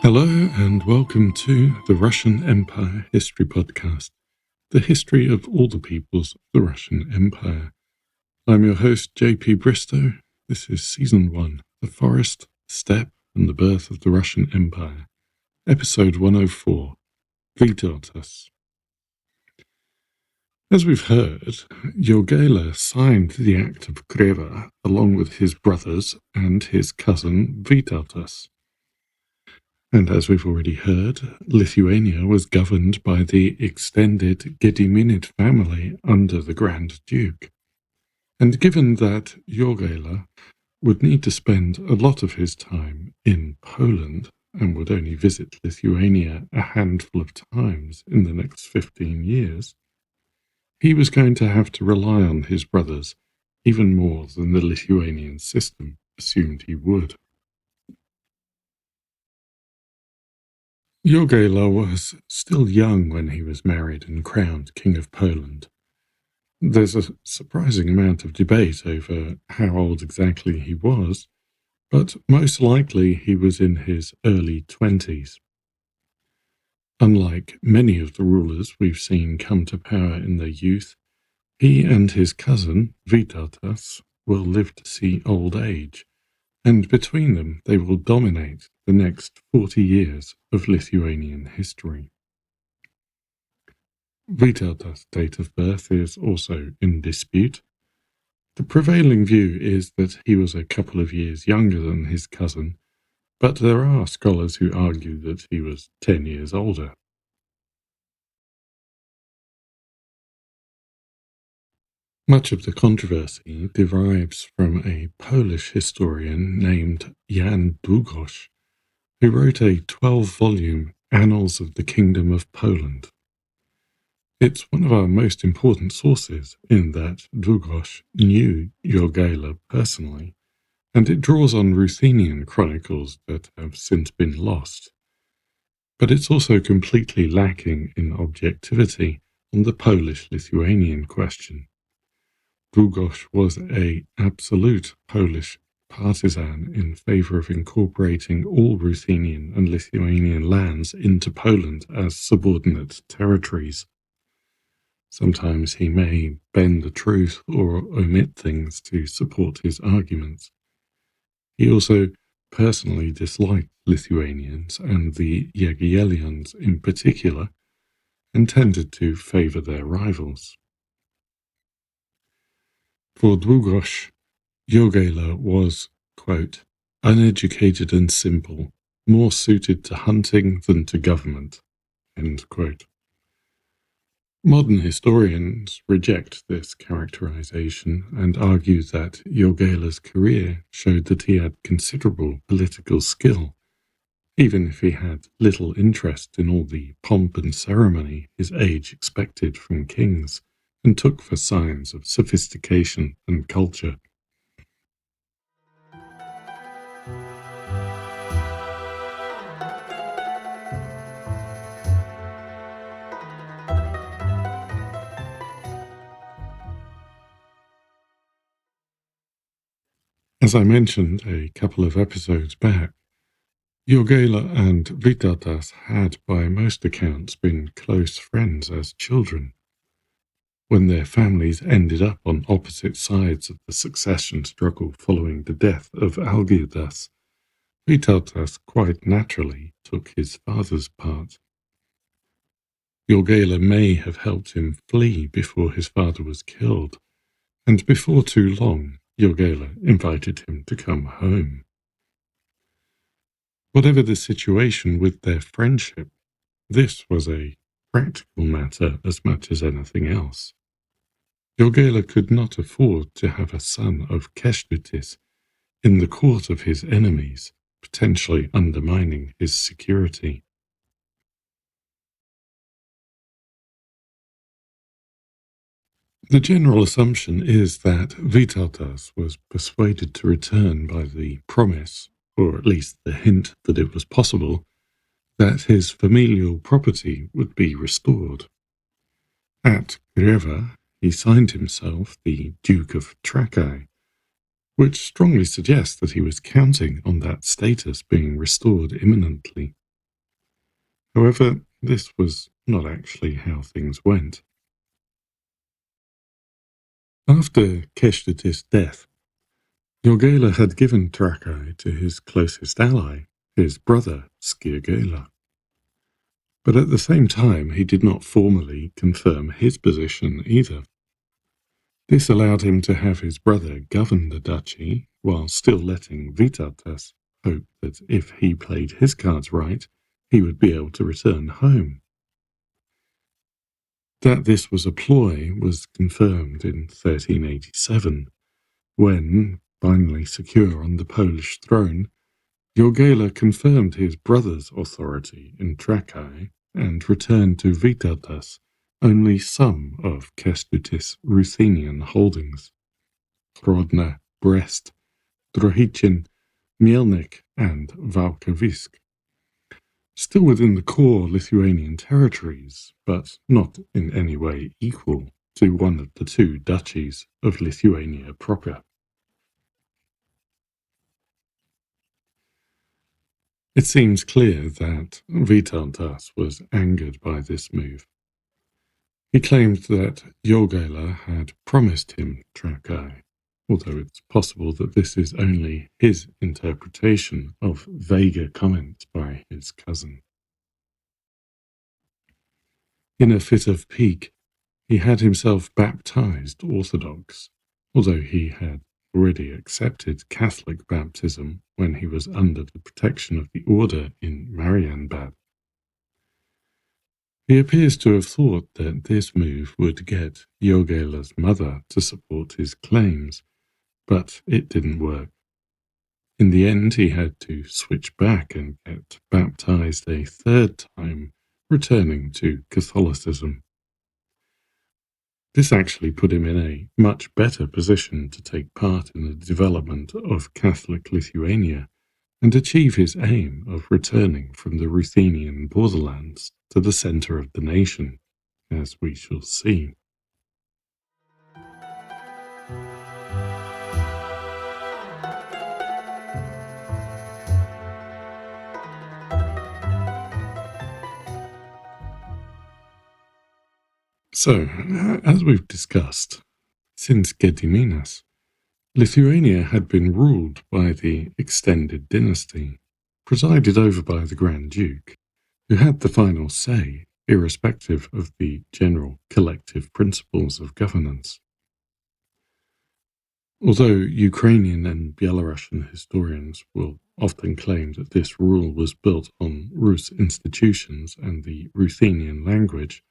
Hello and welcome to the Russian Empire History Podcast, the history of all the peoples of the Russian Empire. I'm your host, JP Bristow. This is Season 1, The Forest, Steppe, and the Birth of the Russian Empire, Episode 104, Vytautas. As we've heard, Jogaila signed the Act of Kreva along with his brothers and his cousin Vytautas. And as we've already heard, Lithuania was governed by the extended Gediminid family under the Grand Duke. And given that Jogaila would need to spend a lot of his time in Poland and would only visit Lithuania a handful of times in the next 15 years, he was going to have to rely on his brothers even more than the Lithuanian system assumed he would. Jogaila was still young when he was married and crowned King of Poland. There's a surprising amount of debate over how old exactly he was, but most likely he was in his early 20s. Unlike many of the rulers we've seen come to power in their youth, he and his cousin, Vytautas, will live to see old age, and between them they will dominate the next 40 years of Lithuanian history. Vytautas' date of birth is also in dispute. The prevailing view is that he was a couple of years younger than his cousin, but there are scholars who argue that he was 10 years older. Much of the controversy derives from a Polish historian named Jan Długosz, who wrote a 12-volume Annals of the Kingdom of Poland. It's one of our most important sources in that Długosz knew Jogaila personally, and it draws on Ruthenian chronicles that have since been lost. But it's also completely lacking in objectivity on the Polish-Lithuanian question. Długosz was an absolute Polish partisan in favour of incorporating all Ruthenian and Lithuanian lands into Poland as subordinate territories. Sometimes he may bend the truth or omit things to support his arguments. He also personally disliked Lithuanians and the Jogailians in particular, and tended to favour their rivals. For Długosz, Jogaila was, quote, uneducated and simple, more suited to hunting than to government, end quote. Modern historians reject this characterization and argue that Jogaila's career showed that he had considerable political skill, even if he had little interest in all the pomp and ceremony his age expected from kings, and took for signs of sophistication and culture. As I mentioned a couple of episodes back, Jogaila and Vytautas had by most accounts been close friends as children. When their families ended up on opposite sides of the succession struggle following the death of Algirdas, Vytautas quite naturally took his father's part. Jogaila may have helped him flee before his father was killed, and before too long Jogaila invited him to come home. Whatever the situation with their friendship, this was a practical matter as much as anything else. Jogaila could not afford to have a son of Kęstutis in the court of his enemies, potentially undermining his security. The general assumption is that Vytautas was persuaded to return by the promise, or at least the hint that it was possible, that his familial property would be restored. At Kreva, he signed himself the Duke of Trakai, which strongly suggests that he was counting on that status being restored imminently. However, this was not actually how things went. After Keshtutis' death, Jogaila had given Trakai to his closest ally, his brother Skirgaila. But at the same time, he did not formally confirm his position either. This allowed him to have his brother govern the duchy, while still letting Vytautas hope that if he played his cards right, he would be able to return home. That this was a ploy was confirmed in 1387, when, finally secure on the Polish throne, Jogaila confirmed his brother's authority in Trakai and returned to Vytautas only some of Kęstutis' Ruthenian holdings: Grodno, Brest, Drohichin, Mielnik, and Walkowisk, still within the core Lithuanian territories, but not in any way equal to one of the two duchies of Lithuania proper. It seems clear that Vytautas was angered by this move. He claimed that Jogaila had promised him Trakai, although it's possible that this is only his interpretation of vaguer comments by his cousin. In a fit of pique, he had himself baptized Orthodox, although he had already accepted Catholic baptism when he was under the protection of the order in Marienbad. He appears to have thought that this move would get Jogaila's mother to support his claims, but it didn't work. In the end, he had to switch back and get baptized a third time, returning to Catholicism. This actually put him in a much better position to take part in the development of Catholic Lithuania and achieve his aim of returning from the Ruthenian borderlands to the center of the nation, as we shall see. So, as we've discussed, since Gediminas, Lithuania had been ruled by the extended dynasty, presided over by the Grand Duke, who had the final say, irrespective of the general collective principles of governance. Although Ukrainian and Belarusian historians will often claim that this rule was built on Rus institutions and the Ruthenian language,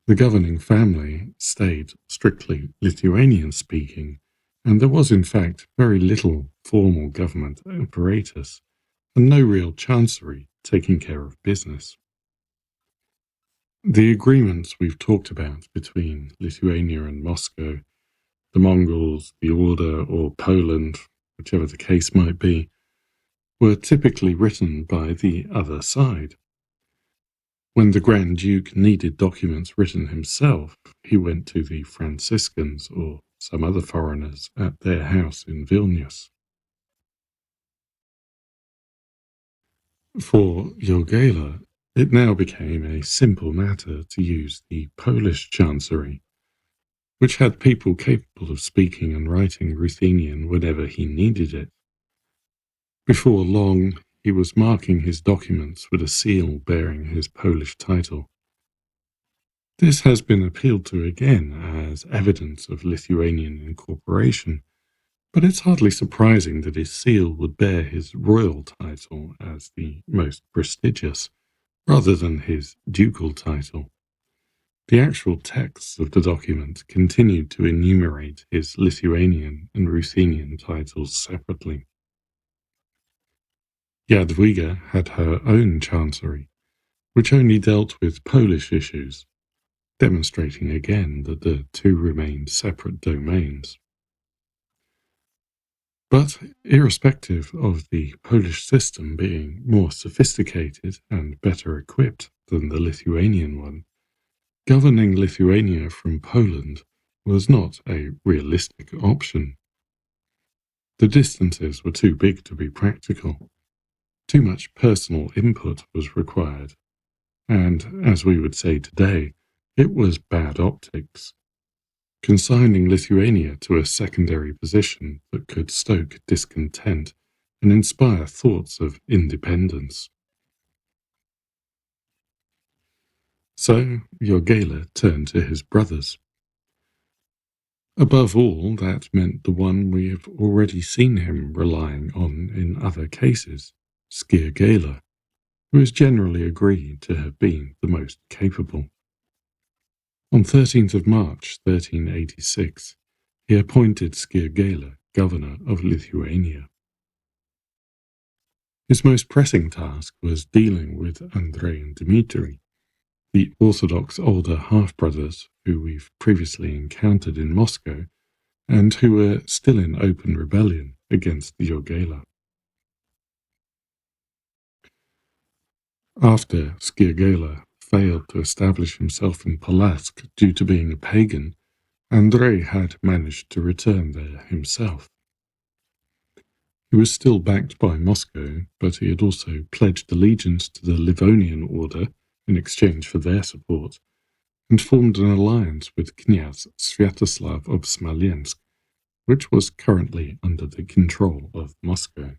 the governing family stayed strictly Lithuanian-speaking, and there was in fact very little formal government apparatus, and no real chancery taking care of business. The agreements we've talked about between Lithuania and Moscow, the Mongols, the Order, or Poland, whichever the case might be, were typically written by the other side. When the Grand Duke needed documents written himself, he went to the Franciscans or some other foreigners at their house in Vilnius. For Jogaila, it now became a simple matter to use the Polish chancery, which had people capable of speaking and writing Ruthenian whenever he needed it. Before long, he was marking his documents with a seal bearing his Polish title. This has been appealed to again as evidence of Lithuanian incorporation, but it's hardly surprising that his seal would bear his royal title as the most prestigious, rather than his ducal title. The actual texts of the document continued to enumerate his Lithuanian and Ruthenian titles separately. Jadwiga had her own chancery, which only dealt with Polish issues, demonstrating again that the two remained separate domains. But irrespective of the Polish system being more sophisticated and better equipped than the Lithuanian one, governing Lithuania from Poland was not a realistic option. The distances were too big to be practical. Too much personal input was required, and, as we would say today, it was bad optics, consigning Lithuania to a secondary position that could stoke discontent and inspire thoughts of independence. So Jogaila turned to his brothers. Above all, that meant the one we have already seen him relying on in other cases, Skirgaila, who is generally agreed to have been the most capable. On 13th of March 1386, he appointed Skirgaila governor of Lithuania. His most pressing task was dealing with Andrei and Dmitri, the Orthodox older half-brothers who we've previously encountered in Moscow, and who were still in open rebellion against the Jogaila. After Skirgaila failed to establish himself in Polotsk due to being a pagan, Andrei had managed to return there himself. He was still backed by Moscow, but he had also pledged allegiance to the Livonian order in exchange for their support, and formed an alliance with Knyaz Sviatoslav of Smolensk, which was currently under the control of Moscow.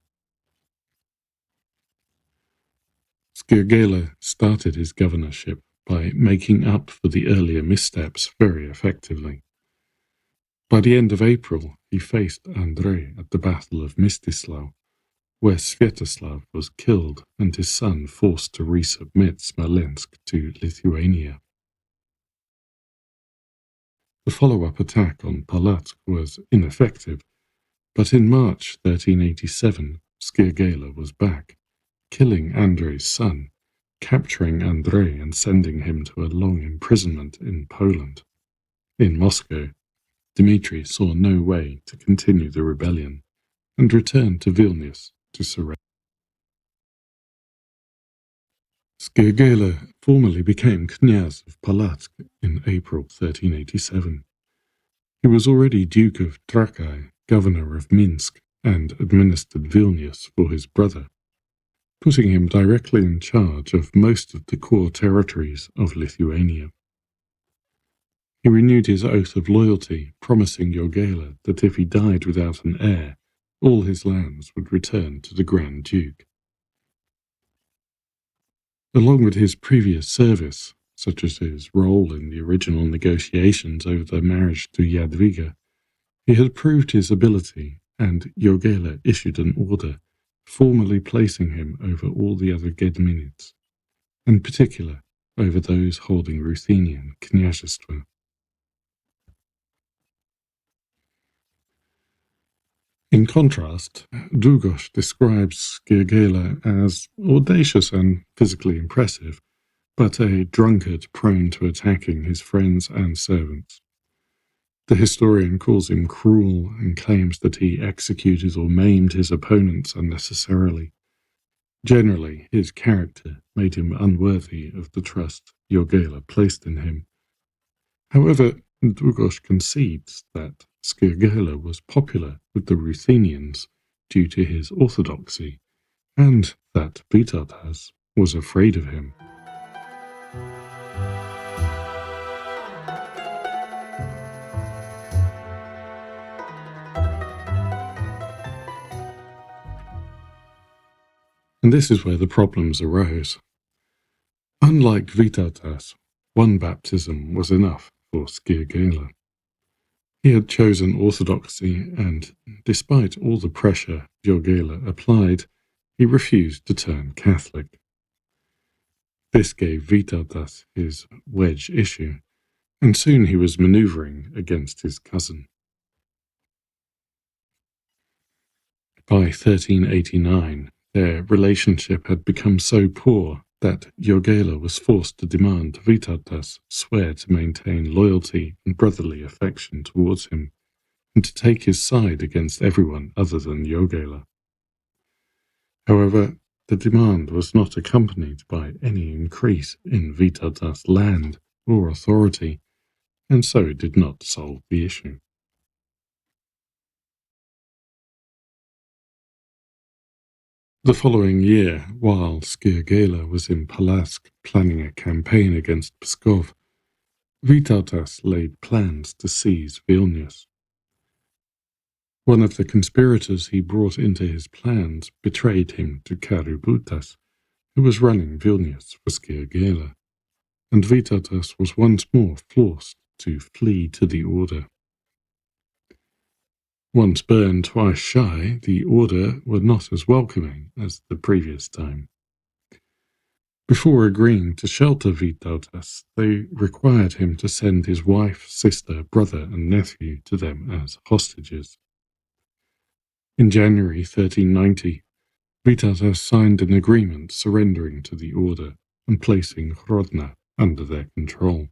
Skirgaila started his governorship by making up for the earlier missteps very effectively. By the end of April, he faced Andrei at the Battle of Mstislav, where Sviatoslav was killed and his son forced to resubmit Smolensk to Lithuania. The follow-up attack on Polotsk was ineffective, but in March 1387, Skirgaila was back, killing Andrei's son, capturing Andrei and sending him to a long imprisonment in Poland. In Moscow, Dmitri saw no way to continue the rebellion and returned to Vilnius to surrender. Skirgaila formally became Knyaz of Polotsk in April 1387. He was already Duke of Trakai, governor of Minsk, and administered Vilnius for his brother, putting him directly in charge of most of the core territories of Lithuania. He renewed his oath of loyalty, promising Jogaila that if he died without an heir, all his lands would return to the Grand Duke. Along with his previous service, such as his role in the original negotiations over the marriage to Jadwiga, he had proved his ability, and Jogaila issued an order formally placing him over all the other Gedminids, in particular over those holding Ruthenian knyazhestva. In contrast, Długosz describes Skirgaila as audacious and physically impressive, but a drunkard prone to attacking his friends and servants. The historian calls him cruel and claims that he executed or maimed his opponents unnecessarily. Generally, his character made him unworthy of the trust Jogaila placed in him. However, Długosz concedes that Skirgaila was popular with the Ruthenians due to his orthodoxy, and that Vytautas was afraid of him. And this is where the problems arose. Unlike Vytautas, one baptism was enough for Skirgaila. He had chosen orthodoxy, and despite all the pressure Jogaila applied, he refused to turn Catholic. This gave Vytautas his wedge issue, and soon he was manoeuvring against his cousin. By 1389, their relationship had become so poor that Jogaila was forced to demand Vytautas swear to maintain loyalty and brotherly affection towards him, and to take his side against everyone other than Jogaila. However, the demand was not accompanied by any increase in Vytautas' land or authority, and so did not solve the issue. The following year, while Jogaila was in Palask planning a campaign against Pskov, Vytautas laid plans to seize Vilnius. One of the conspirators he brought into his plans betrayed him to Kaributas, who was running Vilnius for Jogaila, and Vytautas was once more forced to flee to the Order. Once burned, twice shy, the Order were not as welcoming as the previous time. Before agreeing to shelter Vytautas, they required him to send his wife, sister, brother, and nephew to them as hostages. In January 1390, Vytautas signed an agreement surrendering to the Order and placing Hrodna under their control.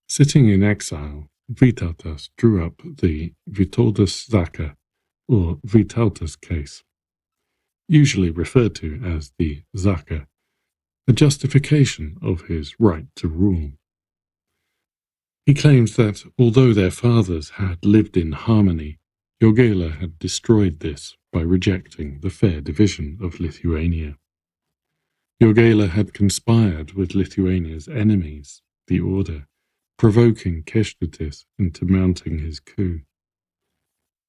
Sitting in exile, Vytautas drew up the Vytautas Zaka, or Vytautas case, usually referred to as the Zaka, a justification of his right to rule. He claims that although their fathers had lived in harmony, Jogaila had destroyed this by rejecting the fair division of Lithuania. Jogaila had conspired with Lithuania's enemies, the Order, provoking Kęstutis into mounting his coup.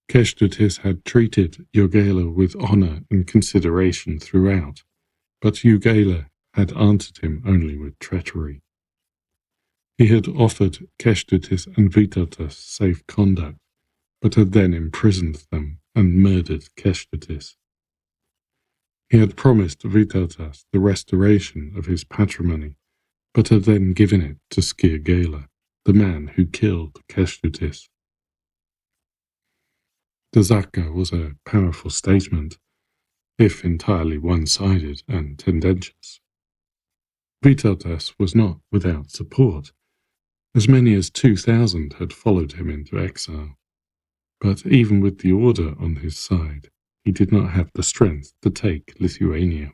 Kęstutis had treated Jogaila with honor and consideration throughout, but Jogaila had answered him only with treachery. He had offered Kęstutis and Vytautas safe conduct, but had then imprisoned them and murdered Kęstutis. He had promised Vytautas the restoration of his patrimony, but had then given it to Jogaila, the man who killed Kęstutis. The Zaka was a powerful statement, if entirely one-sided and tendentious. Vytautas was not without support. As many as 2,000 had followed him into exile. But even with the Order on his side, he did not have the strength to take Lithuania.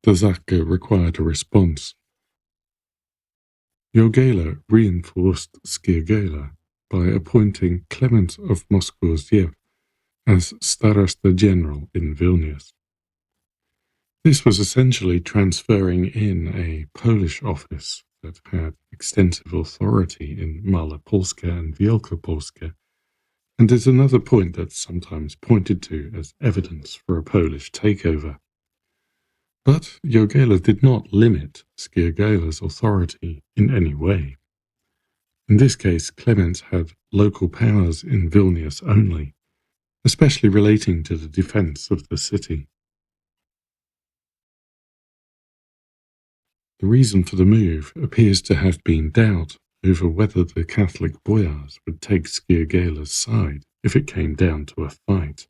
The Zaka required a response. Jogaila reinforced Jogaila by appointing Clement of Moskvoziev as Starosta General in Vilnius. This was essentially transferring in a Polish office that had extensive authority in Malopolska and Wielkopolska, and is another point that's sometimes pointed to as evidence for a Polish takeover. But Jogaila did not limit Jogaila's authority in any way. In this case, Clement had local powers in Vilnius only, especially relating to the defense of the city. The reason for the move appears to have been doubt over whether the Catholic boyars would take Jogaila's side if it came down to a fight.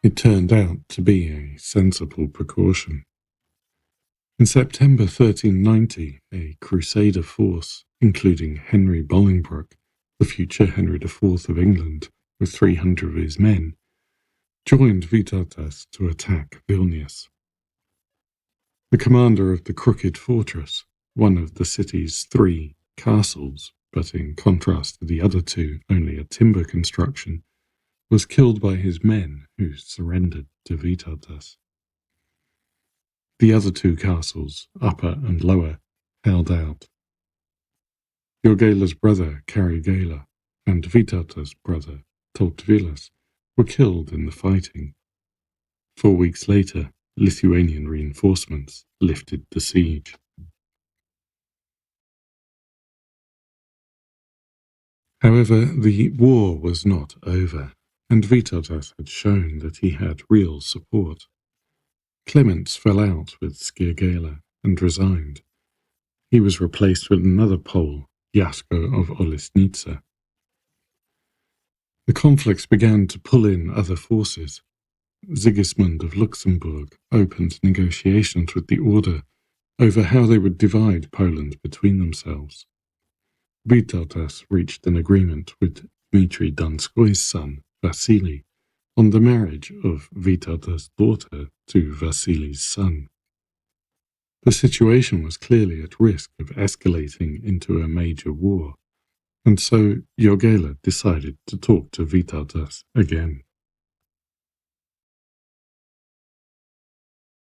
It turned out to be a sensible precaution. In September 1390, a Crusader force, including Henry Bolingbroke, the future Henry IV of England, with 300 of his men, joined Vytautas to attack Vilnius. The commander of the Crooked Fortress, one of the city's 3 castles, but in contrast to the other 2 only a timber construction, was killed by his men who surrendered to Vytautas. The other 2 castles, Upper and Lower, held out. Jogaila's brother, Karigaila, and Vytautas' brother, Tautvilas, were killed in the fighting. 4 weeks later, Lithuanian reinforcements lifted the siege. However, the war was not over, and Vytautas had shown that he had real support. Clements fell out with Jogaila and resigned. He was replaced with another Pole, Jasko of Olesnica. The conflicts began to pull in other forces. Sigismund of Luxembourg opened negotiations with the Order over how they would divide Poland between themselves. Vytautas reached an agreement with Dmitry Donskoy's son, Vasily on the marriage of Vytautas' daughter to Vasily's son. The situation was clearly at risk of escalating into a major war, and so Jogaila decided to talk to Vytautas again.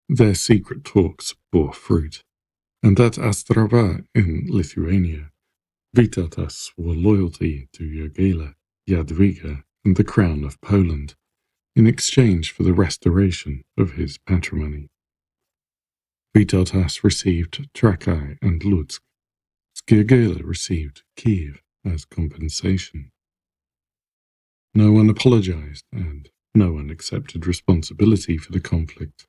Their secret talks bore fruit, and at Ostrava in Lithuania, Vytautas swore loyalty to Jogaila, Jadwiga, and the Crown of Poland in exchange for the restoration of his patrimony. Vytautas received Trakai and Lutsk. Jogaila received Kiev as compensation. No one apologized, and no one accepted responsibility for the conflict,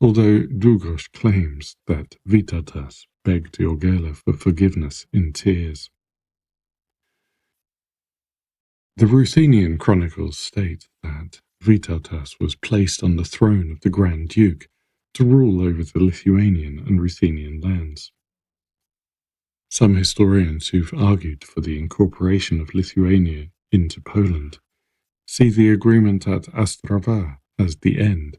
although Długosz claims that Vytautas begged Jogaila for forgiveness in tears. The Ruthenian chronicles state that Vytautas was placed on the throne of the Grand Duke to rule over the Lithuanian and Ruthenian lands. Some historians who've argued for the incorporation of Lithuania into Poland see the agreement at Ostrava as the end,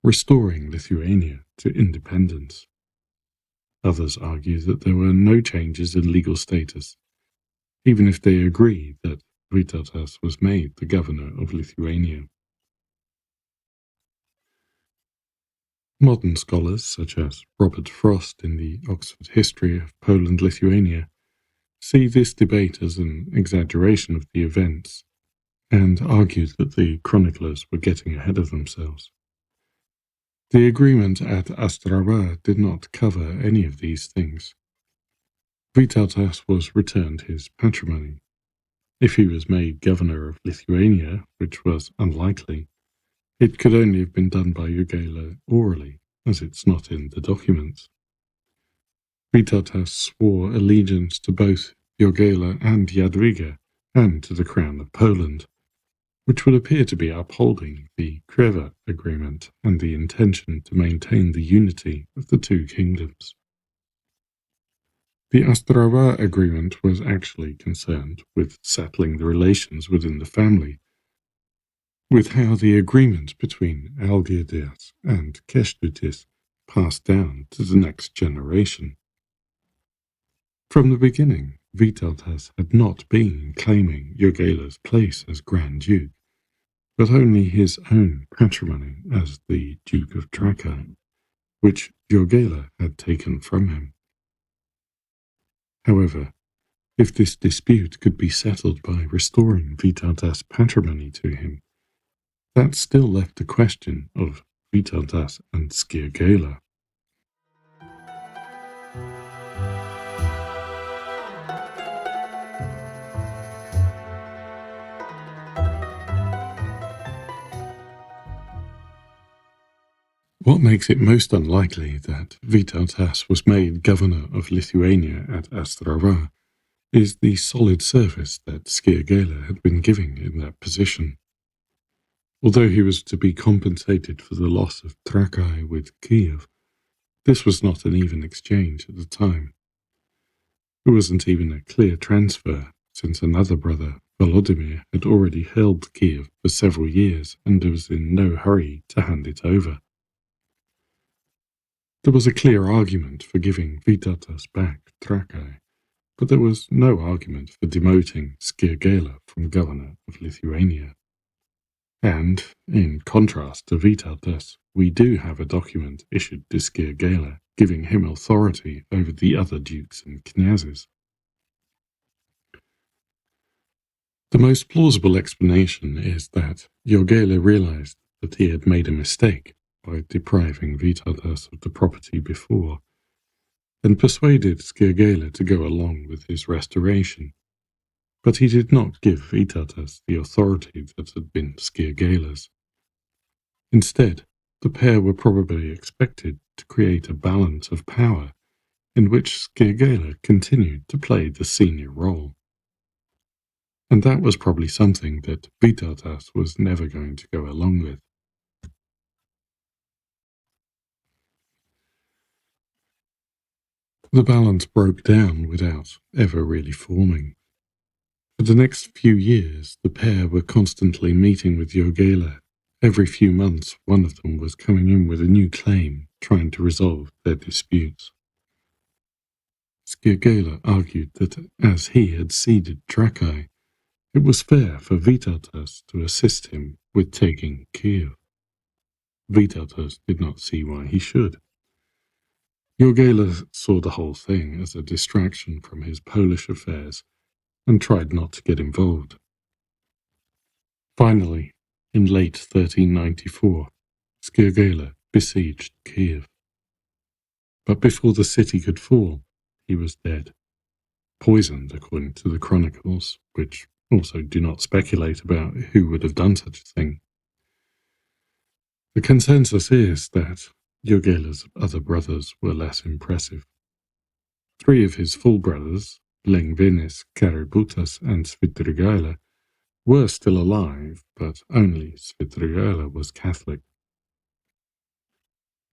restoring Lithuania to independence. Others argue that there were no changes in legal status, even if they agree that Vytautas was made the governor of Lithuania. Modern scholars, such as Robert Frost in the Oxford History of Poland-Lithuania, see this debate as an exaggeration of the events and argue that the chroniclers were getting ahead of themselves. The agreement at Ostrava did not cover any of these things. Vytautas was returned his patrimony. If he was made governor of Lithuania, which was unlikely, it could only have been done by Jogaila orally, as it's not in the documents. Vytautas swore allegiance to both Jogaila and Jadwiga, and to the Crown of Poland, which would appear to be upholding the Kreva agreement and the intention to maintain the unity of the two kingdoms. The Ostrava agreement was actually concerned with settling the relations within the family, with how the agreement between Algirdas and Kęstutis passed down to the next generation. From the beginning, Vytautas had not been claiming Jogaila's place as Grand Duke, but only his own patrimony as the Duke of Trakai, which Jogaila had taken from him. However, if this dispute could be settled by restoring Vytautas' patrimony to him, that still left the question of Vytautas and Jogaila. What makes it most unlikely that Vytautas was made governor of Lithuania at Ostrava is the solid service that Jogaila had been giving in that position. Although he was to be compensated for the loss of Trakai with Kiev, this was not an even exchange at the time. It wasn't even a clear transfer, since another brother, Volodymyr, had already held Kiev for several years and was in no hurry to hand it over. There was a clear argument for giving Vytautas back Trakai, but there was no argument for demoting Jogaila from governor of Lithuania. And, in contrast to Vytautas, we do have a document issued to Jogaila giving him authority over the other dukes and knyazes. The most plausible explanation is that Jogaila realized that he had made a mistake by depriving Vytautas of the property before, and persuaded Jogaila to go along with his restoration. But he did not give Vytautas the authority that had been Jogaila's. Instead, the pair were probably expected to create a balance of power in which Jogaila continued to play the senior role. And that was probably something that Vytautas was never going to go along with. The balance broke down without ever really forming. For For the next few years, the pair were constantly meeting with Jogaila. Every few months, one of them was coming in with a new claim, trying to resolve their disputes. Jogaila argued that as he had ceded Trakai, it was fair for Vytautas to assist him with taking Kiev. Vytautas did not see why he should. Jogaila saw the whole thing as a distraction from his Polish affairs and tried not to get involved. Finally, in late 1394, Jogaila besieged Kiev. But before the city could fall, he was dead. Poisoned, according to the chronicles, which also do not speculate about who would have done such a thing. The consensus is that Jogaila's other brothers were less impressive. 3 of his full brothers, Lengvinis, Kaributas, and Svidrigaila, were still alive, but only Svidrigaila was Catholic.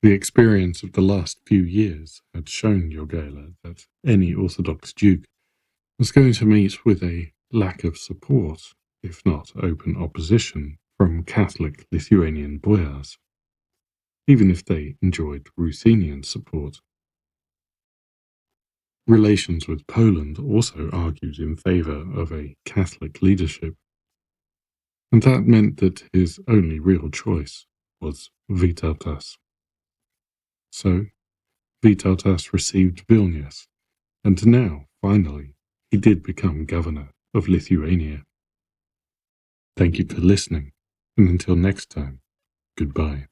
The experience of the last few years had shown Jogaila that any Orthodox duke was going to meet with a lack of support, if not open opposition, from Catholic Lithuanian boyars, even if they enjoyed Ruthenian support. Relations with Poland also argued in favour of a Catholic leadership, and that meant that his only real choice was Vytautas. So, Vytautas received Vilnius, and now, finally, he did become governor of Lithuania. Thank you for listening, and until next time, goodbye.